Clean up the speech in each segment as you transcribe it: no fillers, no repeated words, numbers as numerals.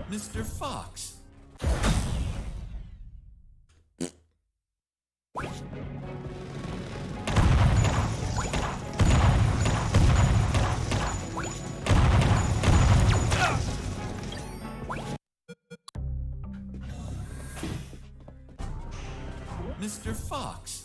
Mr. Fox. Mr. Fox.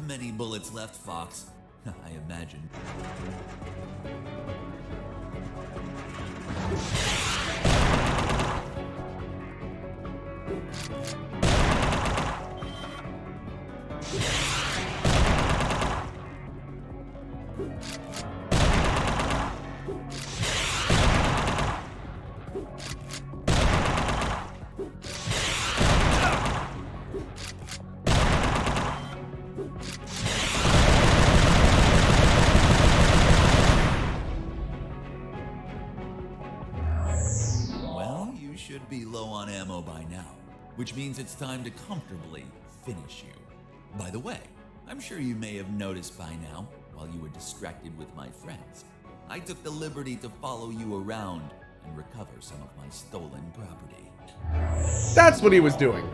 Many bullets left, Fox. I imagine. Should be low on ammo by now, which means it's time to comfortably finish you. By the way, I'm sure you may have noticed by now, while you were distracted with my friends, I took the liberty to follow you around and recover some of my stolen property. That's what he was doing.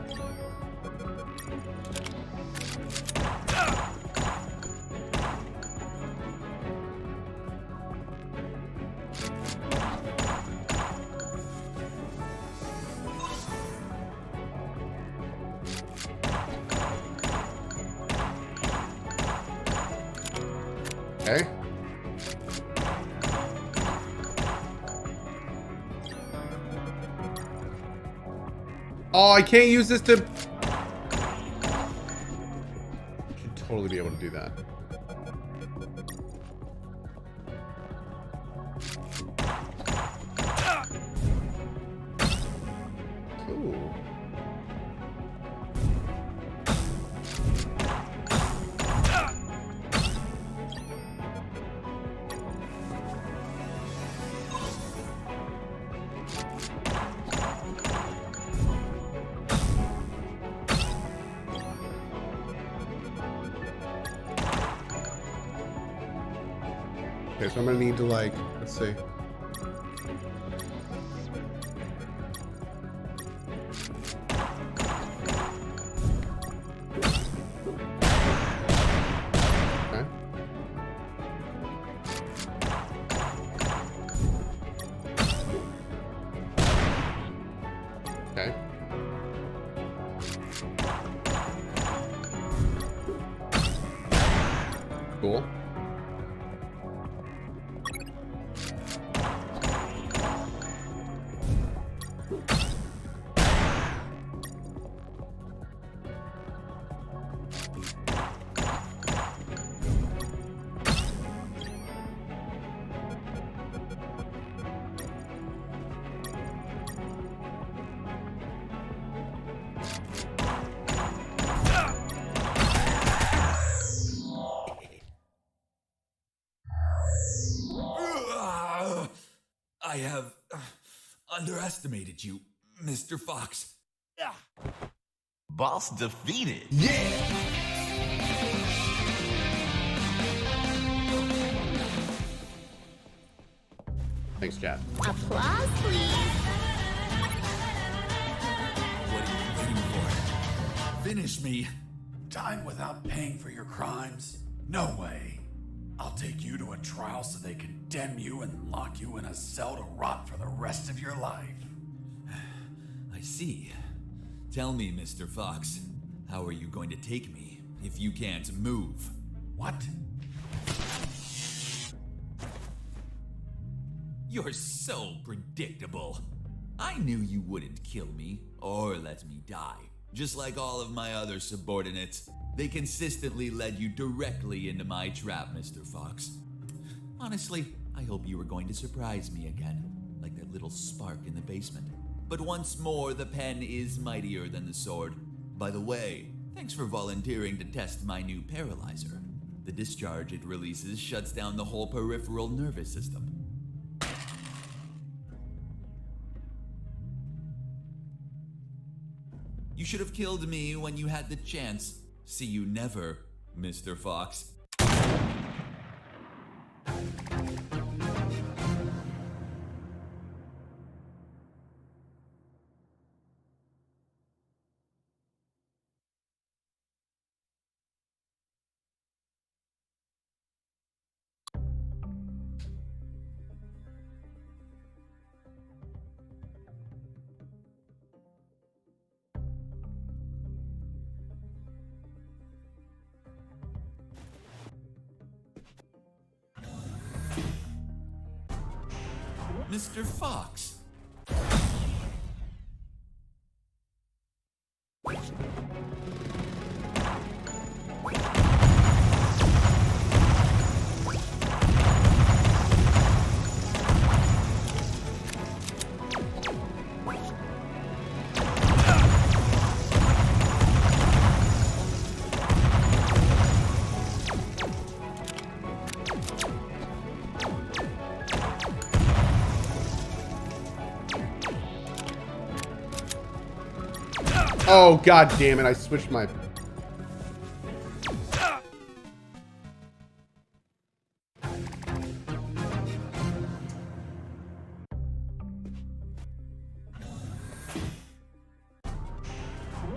Okay. Oh, I can't use this to... Should totally be able to do that. Cool. Okay, so I'm gonna need to, like, let's see. Okay. Okay. Cool. I have underestimated you, Mr. Fox. Boss defeated. Yeah! Thanks, chat. Applause, please. What are you waiting for? Finish me. Time without paying for your crimes? No way. I'll take you to a trial so they condemn you and lock you in a cell to rot for the rest of your life. I see. Tell me, Mr. Fox, how are you going to take me if you can't move? What? You're so predictable. I knew you wouldn't kill me or let me die. Just like all of my other subordinates, they consistently led you directly into my trap, Mr. Fox. Honestly, I hope you were going to surprise me again, like that little spark in the basement. But once more, the pen is mightier than the sword. By the way, thanks for volunteering to test my new paralyzer. The discharge it releases shuts down the whole peripheral nervous system. You should have killed me when you had the chance. See you never, Mr. Fox. Mr. Fox. Oh, god damn it, I switched my...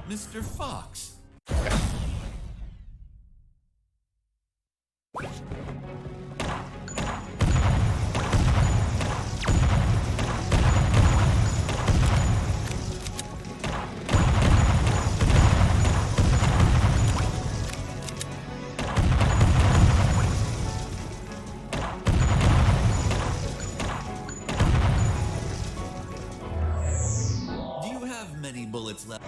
Mr. Fox. Do you have many bullets left?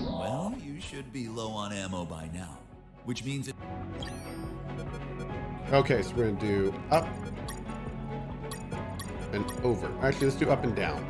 Well, you should be low on ammo by now, which means it... Okay, so we're gonna do up and over. Actually, let's do up and down.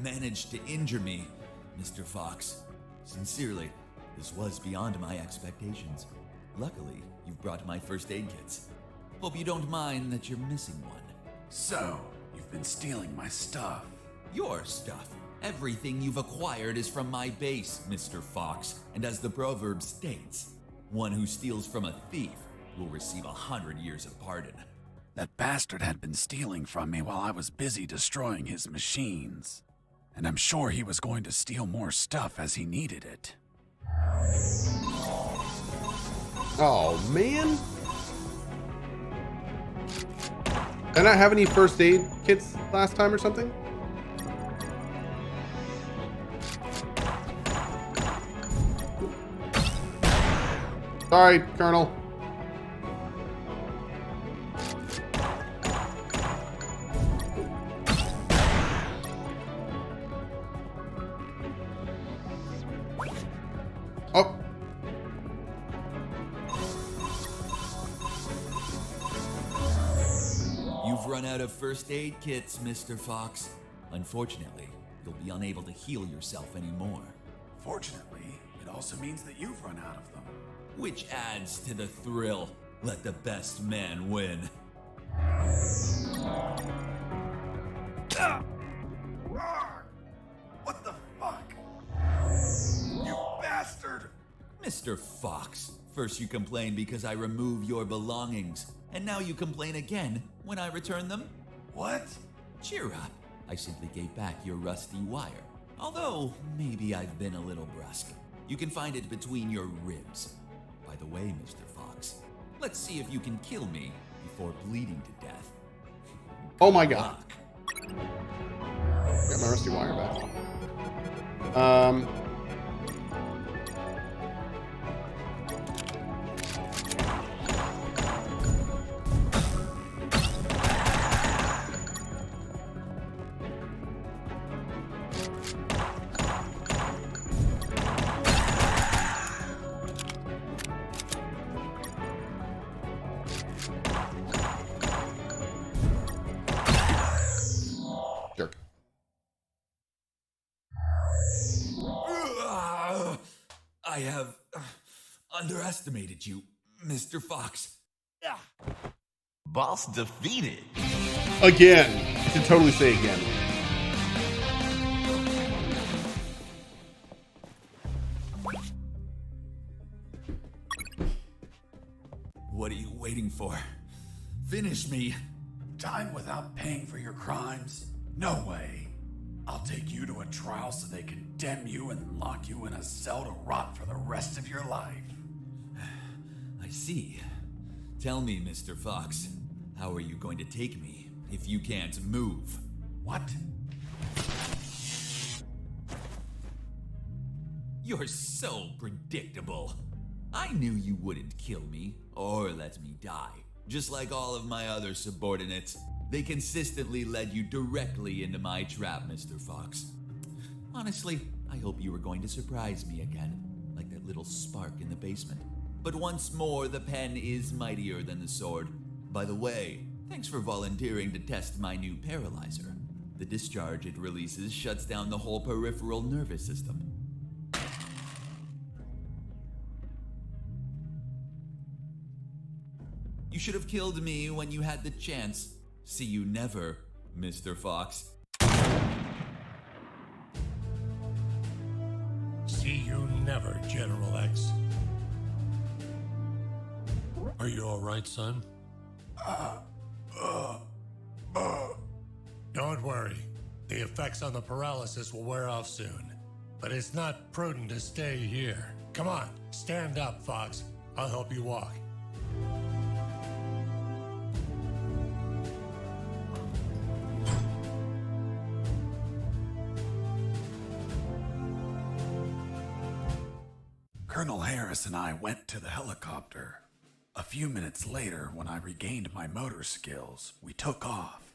Managed to injure me, Mr. Fox. Sincerely, this was beyond my expectations. Luckily, you've brought my first aid kits. Hope you don't mind that you're missing one. So, you've been stealing my stuff. Your stuff. Everything you've acquired is from my base, Mr. Fox. And as the proverb states, one who steals from a thief will receive 100 years of pardon. That bastard had been stealing from me while I was busy destroying his machines. And I'm sure he was going to steal more stuff as he needed it. Oh, man. Did I have any first aid kits last time or something? Sorry, Colonel. Oh. run out of first aid kits, Mr. Fox. Unfortunately, you'll be unable to heal yourself anymore. Fortunately, it also means that you've run out of them. Which adds to the thrill. Let the best man win. What the fuck? You bastard! Mr. Fox, first you complain because I remove your belongings, and now you complain again when I return them? What? Cheer up. I simply gave back your rusty wire. Although, maybe I've been a little brusque. You can find it between your ribs. By the way, Mr. Fox, let's see if you can kill me before bleeding to death. Oh my god. Luck. Got my rusty wire back. Jerk. I have underestimated you, Mr. Fox. Boss defeated. Again. I should totally say again. What are you waiting for? Finish me. Time without paying for your crimes? No way. I'll take you to a trial so they condemn you and lock you in a cell to rot for the rest of your life. I see. Tell me, Mr. Fox, how are you going to take me if you can't move? What? You're so predictable. I knew you wouldn't kill me or let me die. Just like all of my other subordinates, they consistently led you directly into my trap, Mr. Fox. Honestly, I hope you were going to surprise me again, like that little spark in the basement. But once more, the pen is mightier than the sword. By the way, thanks for volunteering to test my new paralyzer. The discharge it releases shuts down the whole peripheral nervous system. You should have killed me when you had the chance. See you never, Mr. Fox. See you never, General X. Are you all right, son? Don't worry. The effects on the paralysis will wear off soon. But it's not prudent to stay here. Come on, stand up, Fox. I'll help you walk. Colonel Harris and I went to the helicopter. A few minutes later, when I regained my motor skills, we took off.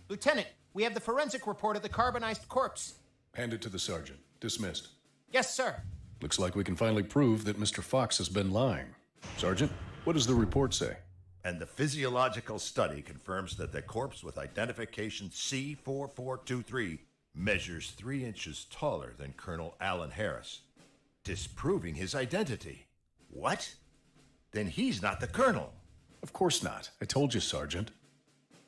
Lieutenant, we have the forensic report of the carbonized corpse. Hand it to the sergeant. Dismissed. Yes, sir. Looks like we can finally prove that Mr. Fox has been lying. Sergeant, what does the report say? And the physiological study confirms that the corpse with identification C4423 measures 3 inches taller than Colonel Alan Harris, disproving his identity. What? Then he's not the colonel. Of course not. I told you, Sergeant.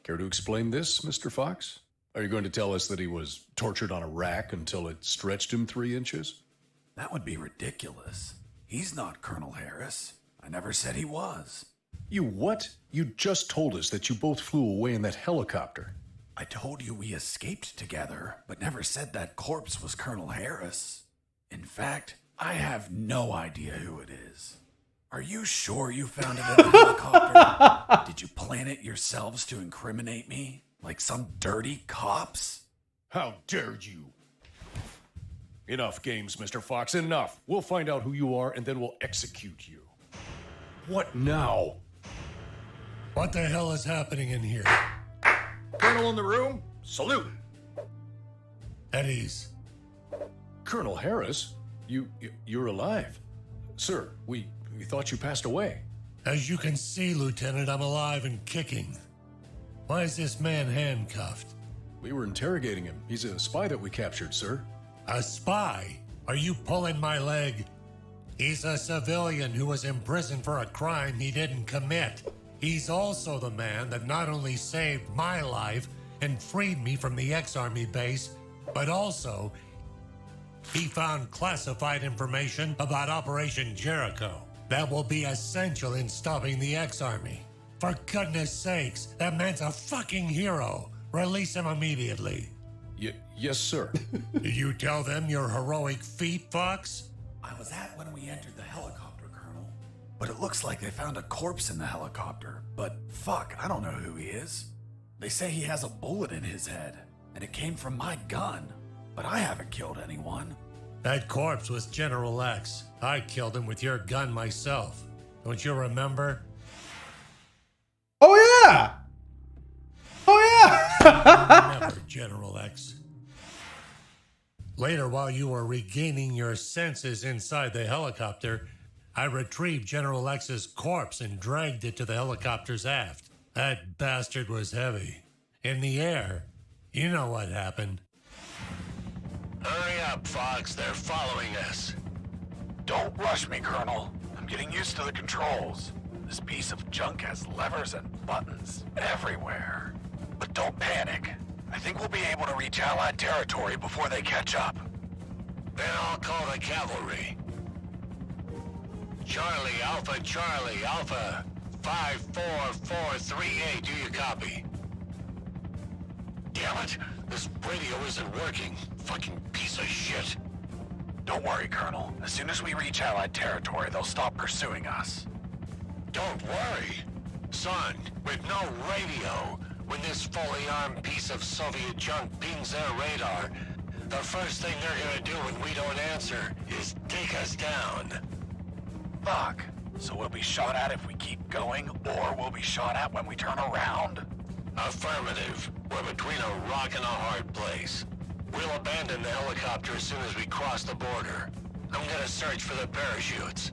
Care to explain this, Mr. Fox? Are you going to tell us that he was tortured on a rack until it stretched him 3 inches? That would be ridiculous. He's not Colonel Harris. I never said he was. You what? You just told us that you both flew away in that helicopter. I told you we escaped together, but never said that corpse was Colonel Harris. In fact, I have no idea who it is. Are you sure you found it in the helicopter? Did you plan it yourselves to incriminate me? Like some dirty cops? How dare you? Enough games, Mr. Fox, enough. We'll find out who you are and then we'll execute you. What now? What the hell is happening in here? Colonel in the room? Salute. At ease. Colonel Harris? You're alive. Sir, we thought you passed away. As you can see, Lieutenant, I'm alive and kicking. Why is this man handcuffed? We were interrogating him. He's a spy that we captured, sir. A spy? Are you pulling my leg? He's a civilian who was imprisoned for a crime he didn't commit. He's also the man that not only saved my life and freed me from the ex-army base, but also he found classified information about Operation Jericho that will be essential in stopping the ex-army. For goodness sakes, that man's a fucking hero. Release him immediately. Yes, sir. Did you tell them your heroic feat, Fox? I was at when we entered the helicopter, Colonel. But it looks like they found a corpse in the helicopter. But fuck, I don't know who he is. They say he has a bullet in his head, and it came from my gun. But I haven't killed anyone. That corpse was General X. I killed him with your gun myself. Don't you remember? Oh yeah. Oh yeah. Never, General X. Later, while you were regaining your senses inside the helicopter, I retrieved General X's corpse and dragged it to the helicopter's aft. That bastard was heavy. In the air, you know what happened. Hurry up, Fox. They're following us. Don't rush me, Colonel. I'm getting used to the controls. This piece of junk has levers and buttons everywhere. But don't panic. I think we'll be able to reach Allied territory before they catch up. Then I'll call the cavalry. Charlie, Alpha, 54438. Do you copy? Damn it! This radio isn't working. Fucking piece of shit. Don't worry, Colonel. As soon as we reach Allied territory, they'll stop pursuing us. Don't worry. Son, with no radio, when this fully armed piece of Soviet junk pings their radar, the first thing they're gonna do when we don't answer is take us down. Fuck. So we'll be shot at if we keep going, or we'll be shot at when we turn around? Affirmative. We're between a rock and a hard place. We'll abandon the helicopter as soon as we cross the border. I'm gonna search for the parachutes.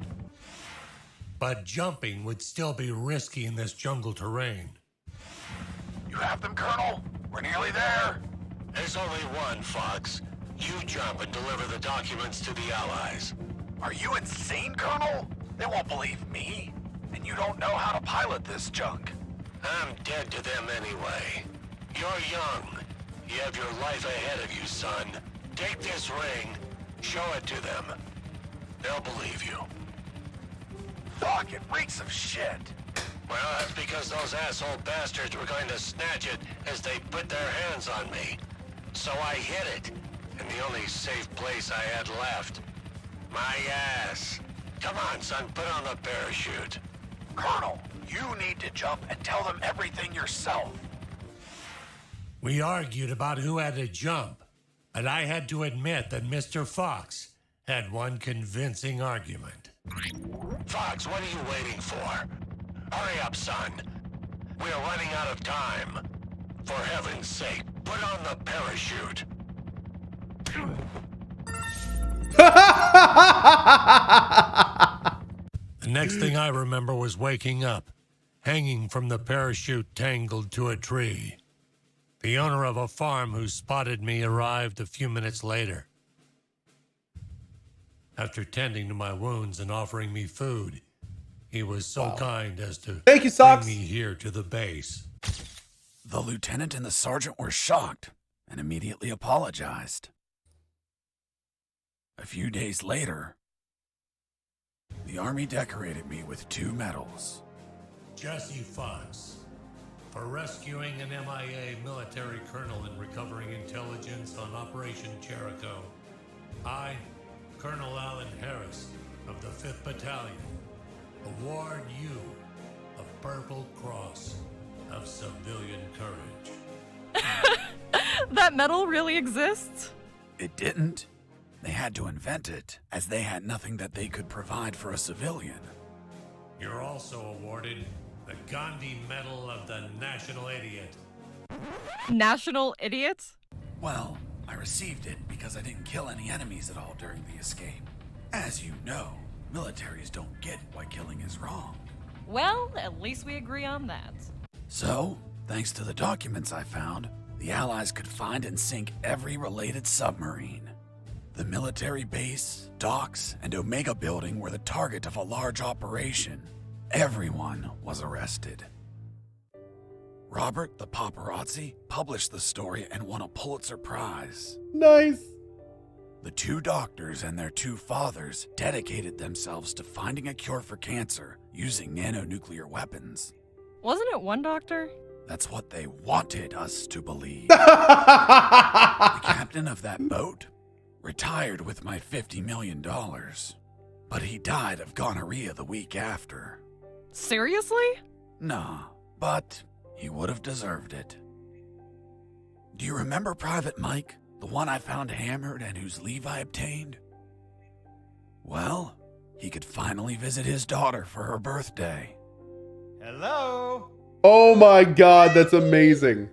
But jumping would still be risky in this jungle terrain. You have them, Colonel? We're nearly there. There's only one, Fox. You jump and deliver the documents to the Allies. Are you insane, Colonel? They won't believe me. And you don't know how to pilot this junk. I'm dead to them anyway. You're young. You have your life ahead of you, son. Take this ring, show it to them. They'll believe you. Fuck, it reeks of shit. Well, that's because those asshole bastards were going to snatch it as they put their hands on me. So I hid it, in the only safe place I had left. My ass. Come on, son, put on the parachute. Colonel, you need to jump and tell them everything yourself. We argued about who had to jump, but I had to admit that Mr. Fox had one convincing argument. Fox, what are you waiting for? Hurry up, son. We're running out of time. For heaven's sake, put on the parachute. The next thing I remember was waking up, hanging from the parachute tangled to a tree. The owner of a farm who spotted me arrived a few minutes later. After tending to my wounds and offering me food, he was so kind as to Thank you, Socks. bring me here to the base. The lieutenant and the sergeant were shocked and immediately apologized. A few days later, the Army decorated me with 2 medals. Jesse Fox, for rescuing an MIA military colonel and recovering intelligence on Operation Jericho. I, Colonel Alan Harris of the 5th Battalion, award you a Purple Cross of Civilian Courage. That medal really exists? It didn't. They had to invent it, as they had nothing that they could provide for a civilian. You're also awarded the Gandhi Medal of the National Idiot. National idiot? Well, I received it because I didn't kill any enemies at all during the escape. As you know, militaries don't get why killing is wrong. Well, at least we agree on that. So, thanks to the documents I found, the Allies could find and sink every related submarine. The military base, docks, and Omega building were the target of a large operation. Everyone was arrested. Robert the paparazzi published the story and won a Pulitzer Prize. Nice. The two doctors and their two fathers dedicated themselves to finding a cure for cancer using nanonuclear weapons. Wasn't it one doctor? That's what they wanted us to believe. The captain of that boat retired with my $50 million, but he died of gonorrhea the week after. Seriously? Nah, but he would have deserved it. Do you remember Private Mike, the one I found hammered and whose leave I obtained? Well, he could finally visit his daughter for her birthday. Hello? Oh my god, that's amazing.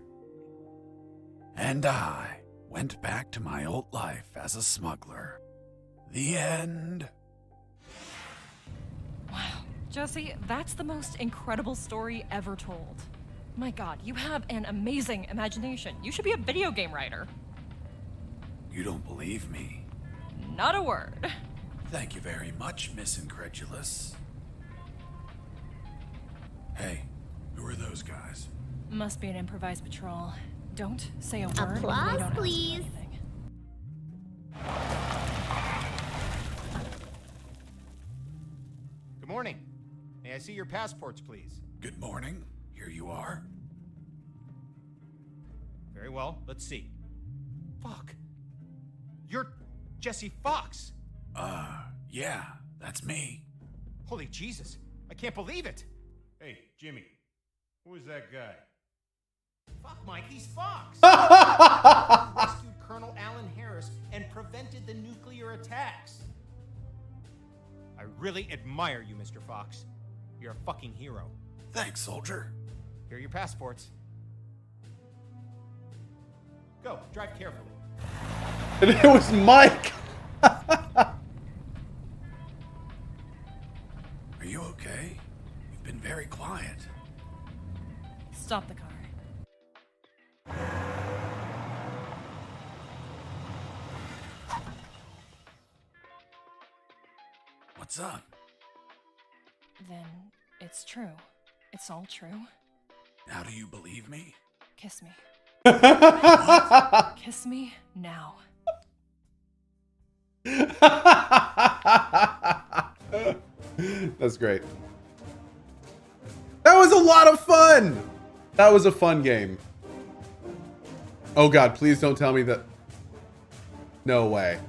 And I went back to my old life as a smuggler. The end. Wow. Jesse, that's the most incredible story ever told. My god, you have an amazing imagination. You should be a video game writer. You don't believe me? Not a word. Thank you very much, Miss Incredulous. Hey, who are those guys? Must be an improvised patrol. Don't say a word. if they Applause, don't ask for please. anything. Good morning. May I see your passports, please? Good morning. Here you are. Very well. Let's see. Fuck. You're Jesse Fox. Yeah, that's me. Holy Jesus. I can't believe it. Hey, Jimmy, who is that guy? Fuck, Mike, he's Fox. He rescued Colonel Alan Harris and prevented the nuclear attacks. I really admire you, Mr. Fox. You're a fucking hero. Thanks, soldier. Here are your passports. Go, drive carefully. And it was Mike. Are you okay? You've been very quiet. Stop the car. What's up? Then it's true. It's all true. Now do you believe me? Kiss me. Kiss me now. That's great. That was a lot of fun. That was a fun game. Oh god, please don't tell me that. No way.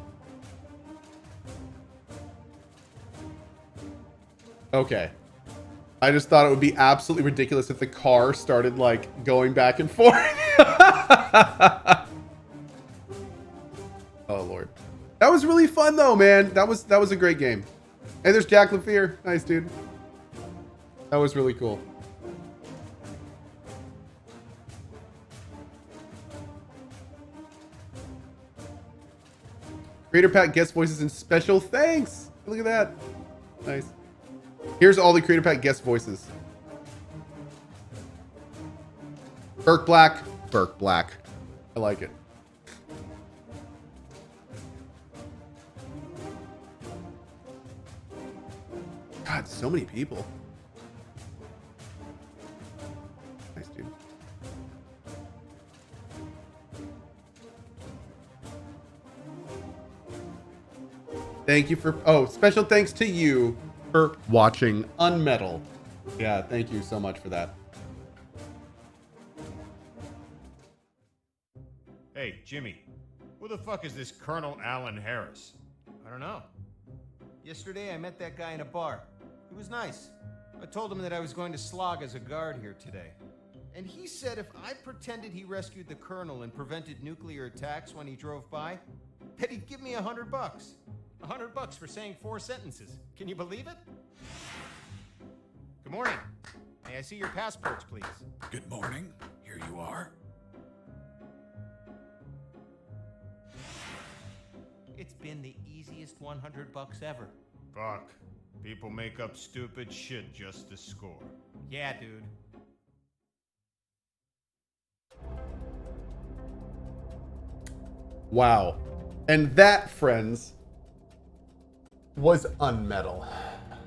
Okay. I just thought it would be absolutely ridiculous if the car started like going back and forth. Oh lord. That was really fun though, man. That was a great game. Hey, there's Jack Lafear. Nice, dude. That was really cool. Creator Pack guest voices and special thanks. Look at that. Nice. Here's all the Creator Pack guest voices. Burke Black. Burke Black. I like it. God, so many people. Nice, dude. Thank you for... Oh, special thanks to you for watching UnMetal. Yeah, thank you so much for that. Hey, Jimmy, who the fuck is this Colonel Alan Harris? I don't know. Yesterday, I met that guy in a bar. He was nice. I told him that I was going to slog as a guard here today. And he said if I pretended he rescued the colonel and prevented nuclear attacks when he drove by, that he'd give me $100. $100 for saying 4 sentences. Can you believe it? Good morning. May I see your passports, please? Good morning. Here you are. It's been the easiest $100 ever. Fuck. People make up stupid shit just to score. Yeah, dude. Wow. And that, friends, was UnMetal.